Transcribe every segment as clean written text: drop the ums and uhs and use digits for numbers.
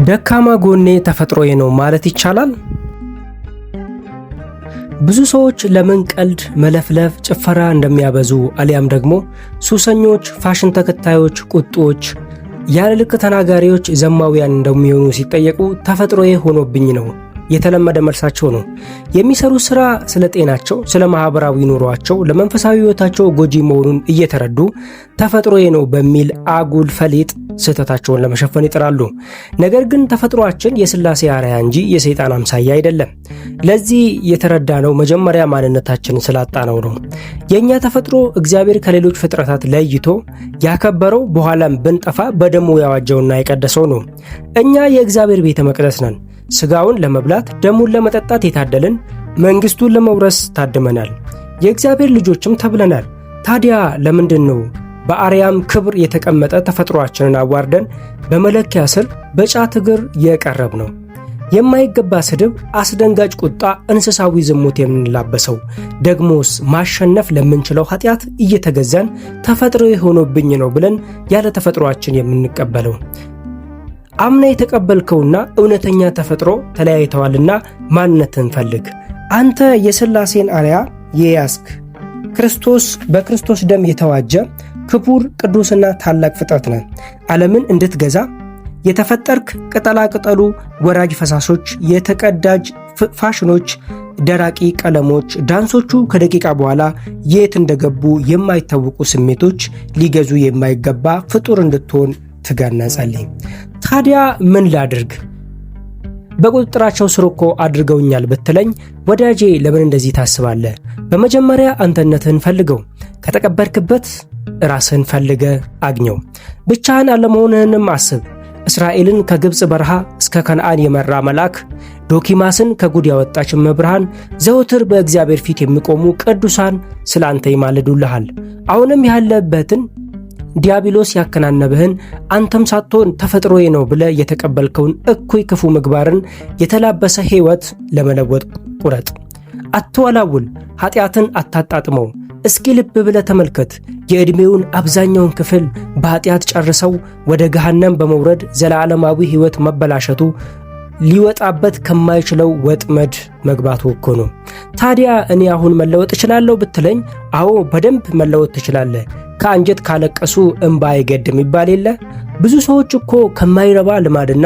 ደካማ ጎኔ ተፈጥሮዬ ነው ማለት ይቻላል? ብዙ ሰዎች ለምን ቀልድ፣ መለፍለፍ፣ ጭፈራ እንደሚያበዙ አሊያም ደግሞ ሱሰኞች፣ ፋሽን ተከታዮች፣ ቁጦች፣ ያለ ልክ ተናጋሪዎች፣ ዘማዊያን እንደሚሆኑ ሲጠየቁ ተፈጥሮዬ ሆኖብኝ ነው የተለመደ መልሳቸው ነው። የሚሰሩት ስራ ስለ ጤናቸው፣ ስለ ማህበራዊ ኑሯቸው፣ ለመንፈሳዊ ህይወታቸው ጎጂ መሆኑን እየተረዱ ተፈጥሮዬ ነው በሚል አጉል ፈሊጥ ስህተታቸውን ለመሸፈን ይጥራሉ። ነገር ግን ተፈጥሯችን የሥላሴ አርአያ እንጂ የሰይጣን አምሳያ አይደለም። ለዚህ የተረዳነው መጀመሪያ ማንነታችንን ስላጣነው ነው። የእኛ ተፈጥሮ እግዚአብሔር ከሌሎች ፍጥረታት ለይቶ ያከበረው በኋላም ብንጠፋ በደሙ ያዋጀውና የቀደሰው ነው። እኛ የእግዚአብሔር ቤተ መቅደስ ነን። ስጋውን ለመብላት ደሙን ለመጠጣት የታደልን፣ መንግስቱን ለመውረስ ታድመናል። የእግዚአብሔር ልጆችም ተብለናል። ታዲያ ለምንድን ነው በአርያም ክብር የተቀመጠ ተፈጥሯችንን አዋርደን በመለኪያ ስር በጫት እግር የቀረብ ነው? የማይገባ ስድብ፣ አስደንጋጭ ቁጣ፣ እንስሳዊ ዝሙት የምንላበሰው ደግሞስ ማሸነፍ ለምንችለው ኃጢአት እየተገዛን ተፈጥሮ የሆኖብኝ ነው ብለን ያለ ተፈጥሯችን የምንቀበለው? አምና የተቀበልከውና እውነተኛ ተፈጥሮ ተለያይተዋልና ማንነትን ፈልግ። አንተ የሥላሴን አርአያ የያዝክ በክርስቶስ ደም የተዋጀ ክቡር ቅዱስና ታላቅ ፍጥረት ነህ። ዓለምን እንድትገዛ የተፈጠርክ ቅጠላ ቅጠሉ፣ ወራጅ ፈሳሾች፣ የተቀዳጅ ፋሽኖች፣ ደራቂ ቀለሞች፣ ዳንሶቹ ከደቂቃ በኋላ የት እንደገቡ የማይታወቁ ስሜቶች ሊገዙ የማይገባ ፍጡር እንድትሆን ትጋና ጸልይ። ታዲያ ምን ላድርግ? በቁጥጥራቸው ስር እኮ አድርገውኛል ብትለኝ ወዳጄ ለምን እንደዚህ ታስባለህ? በመጀመሪያ አንተነትህን ፈልገው። ከተቀበርክበት ራስህን ፈልገ አግኘው። ብቻህን አለመሆንህንም አስብ። እስራኤልን ከግብፅ በረሃ እስከ ከነዓን የመራ መልአክ፣ ዶኪማስን ከጉድ ያወጣች እመብርሃን፣ ዘወትር በእግዚአብሔር ፊት የሚቆሙ ቅዱሳን ስለ አንተ ይማልዱልሃል። አሁንም ያለበትን ዲያብሎስ ያከናነበህን አንተም ሳትሆን ተፈጥሮዬ ነው ብለህ የተቀበልከውን እኩይ ክፉ ምግባርን የተላበሰ ሕይወት ለመለወጥ ቁረጥ። አትወላውል፣ ኃጢአትን አታጣጥመው። እስኪ ልብ ብለህ ተመልከት። የዕድሜውን አብዛኛውን ክፍል በኃጢአት ጨርሰው ወደ ገሃነም በመውረድ ዘላለማዊ ሕይወት መበላሸቱ ሊወጣበት ከማይችለው ወጥመድ መግባቱ እኮ ነው። ታዲያ እኔ አሁን መለወጥ እችላለሁ ብትለኝ፣ አዎ በደንብ መለወጥ ትችላለህ። ከአንጀት ካለቀሱ እንባ አይገድም ይባል የለ? ብዙ ሰዎች እኮ ከማይረባ ልማድና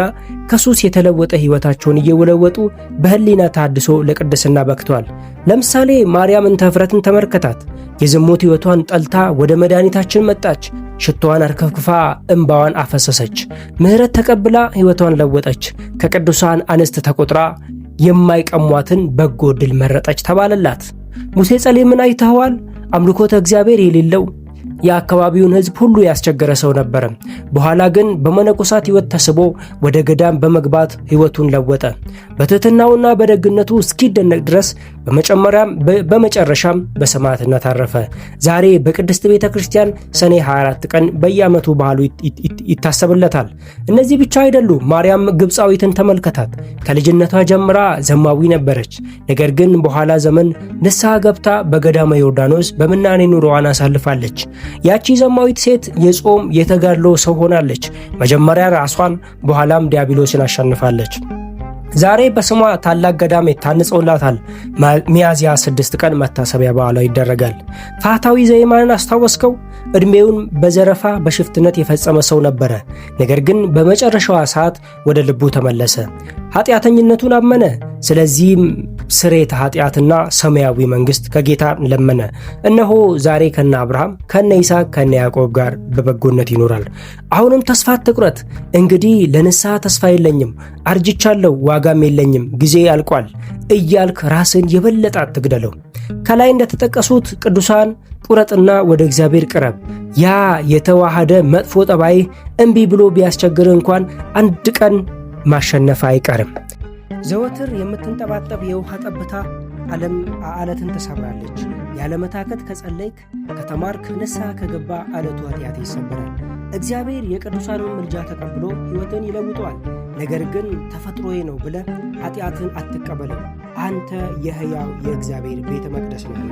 ከሱስ የተለወጠ ሕይወታቸውን እየወለወጡ በህሊና ታድሶ ለቅድስና በክተዋል። ለምሳሌ ማርያም እንተ ዕፍረትን ተመልከታት። የዝሙት ሕይወቷን ጠልታ ወደ መድኃኒታችን መጣች። ሽቶዋን አርከፍክፋ እንባዋን አፈሰሰች። ምሕረት ተቀብላ ሕይወቷን ለወጠች። ከቅዱሳን አንስት ተቆጥራ የማይቀሟትን በጎ ዕድል መረጠች ተባለላት። ሙሴ ጸሌምን አይተኸዋል? አምልኮተ እግዚአብሔር የሌለው የአካባቢውን ሕዝብ ሁሉ ያስቸገረ ሰው ነበረ። በኋላ ግን በመነኮሳት ሕይወት ተስቦ ወደ ገዳም በመግባት ሕይወቱን ለወጠ። በትሕትናውና በደግነቱ እስኪደነቅ ድረስ በመጨረሻም በሰማዕትነት አረፈ። ዛሬ በቅድስት ቤተ ክርስቲያን ሰኔ 24 ቀን በየዓመቱ ባህሉ ይታሰብለታል። እነዚህ ብቻ አይደሉም። ማርያም ግብፃዊትን ተመልከታት። ከልጅነቷ ጀምራ ዘማዊ ነበረች። ነገር ግን በኋላ ዘመን ንስሐ ገብታ በገዳመ ዮርዳኖስ በምናኔ ኑሮዋን አሳልፋለች። ያቺ ዘማዊት ሴት የጾም የተጋድሎ ሰው ሆናለች። መጀመሪያ ራሷን በኋላም ዲያብሎስን አሸንፋለች። ዛሬ በስሟ ታላቅ ገዳም ታንጾላታል። ሚያዝያ 6 ቀን መታሰቢያ በዓሏ ይደረጋል። ፋታዊ ዘየማንን አስታወስከው? ዕድሜውን በዘረፋ በሽፍትነት የፈጸመ ሰው ነበረ። ነገር ግን በመጨረሻዋ ሰዓት ወደ ልቡ ተመለሰ። ኃጢአተኝነቱን አመነ። ስለዚህም ስርየተ ኃጢአትና ሰማያዊ መንግሥት ከጌታ ለመነ። እነሆ ዛሬ ከነ አብርሃም፣ ከነ ይስሐቅ፣ ከነ ያዕቆብ ጋር በበጎነት ይኖራል። አሁንም ተስፋ አትቁረጥ። እንግዲህ ለንስሐ ተስፋ የለኝም፣ አርጅቻለሁ፣ ዋጋም የለኝም፣ ጊዜ ያልቋል እያልክ ራስን የበለጠ አትግደለው። ከላይ እንደተጠቀሱት ቅዱሳን ቁረጥና ወደ እግዚአብሔር ቅረብ። ያ የተዋሃደ መጥፎ ጠባይ እምቢ ብሎ ቢያስቸግር እንኳን አንድ ቀን ማሸነፍ አይቀርም። ዘወትር የምትንጠባጠብ የውሃ ጠብታ አለትን ተሰብራለች። ያለመታከት ከጸለይክ፣ ከተማርክ፣ ንስሐ ከገባ አለቱ ኃጢአት ይሰበራል። እግዚአብሔር የቅዱሳኑን ምልጃ ተቀብሎ ሕይወትን ይለውጠዋል። ነገር ግን ተፈጥሮዬ ነው ብለህ ኃጢአትን አትቀበለው። አንተ የሕያው የእግዚአብሔር ቤተ መቅደስ ነህ።